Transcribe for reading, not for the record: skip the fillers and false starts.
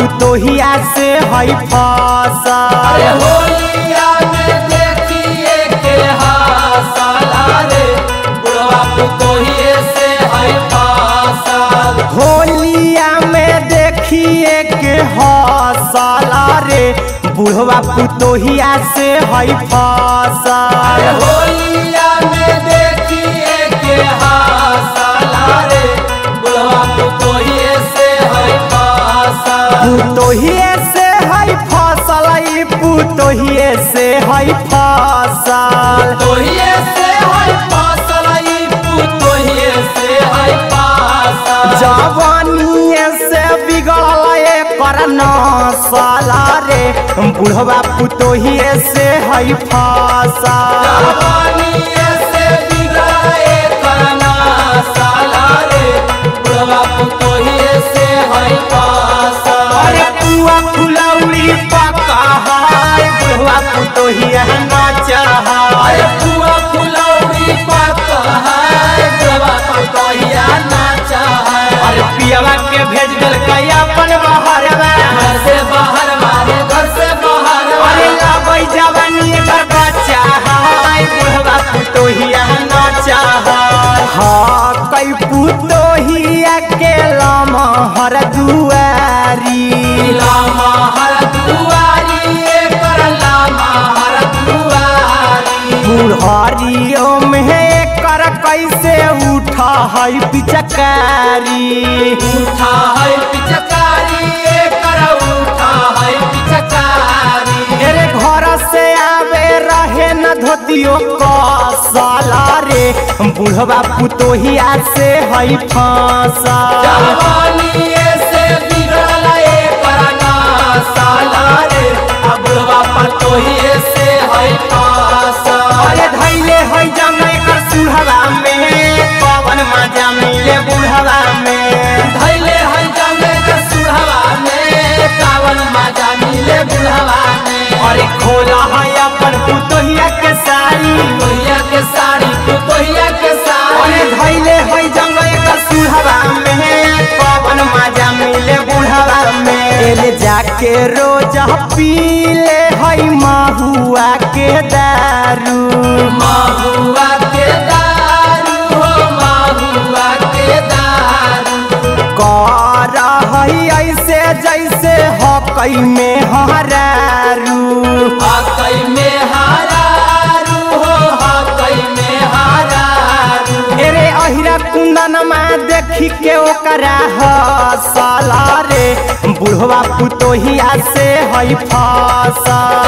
पुतोहिया से है फसल। होलिया में देखिए के हासाला रे बुढ़वा पुतोहिए से है फसल। होलिया में देखिए के हौसला रे बुढ़वा पुतोहिया से है फसल। होलिया में देखिए के हासाला रे बुढ़वा पुतोहिए से है फसल। पुतोहिए से है फसल, पुतोहिए से है फसल। पुतोहिए से है फसल, पुतोहिए से है फसल। जवानिए से बिगड़ल एकर नस्ला रे बुढ़वा पुतोहिए से है फसल। जवानिए से बिगड़ल एकर नस्ला रे बुढ़वा पुतोहिए से है फसल। अरे पुआ फुलौरी पका है बुढ़वा पुतोहिया नाचा है। पुआ फुलौरी पका है बुढ़वा पुतोहिया नाचा है। अरे पियवा के भेज दिल अपन बहरवा, घर से बाहर मारे घर से बाहर। अरे लाबै जवानी एकर बच्चा है बुढ़वा पुतोहिया नाचा है। हाँ कई पुतोहिया के लमहर दुआरी, लामा हर दुआरी एकर लामा हर दुआरी। बुढ़ारियों में कर कैसे उठा है पिचकारी। उठा है पिचकारी एकर उठा है पिचकारी। तेरे घर से आवे रहे न धोतियो कसाला रे बुढ़वा पुतोहिया से है फसल। जवानिए से बिगड़ल एकर नस्ला रे बुढ़वा पुतोहिए से है फसल। अरे धैले है जमे कर सुढ़वा में पवन मजा मिले बुढ़वा में। धैले है जमे के सुढ़वा में कावन मजा मिले बुढ़वा में। अरे खोला है अपन पुतोहिया के साड़ी, पुतोहिया के साड़ी पुतोहिया के साड़ी। अरे धैले है जमे कर सुढ़वा में पवन मजा मिले बुढ़वा में। एले जाके रोज पीले है महुआ के दारू, महुआ के दारू हो महुआ के दारू। कर है ऐसे जैसे हकई में हरारू। हकई में हरारू हो हकई में हरारू। अरे अहिरा कुंदन में देखी के ओकरा हसला रे बुढ़वा पुतोहिया से है फसल।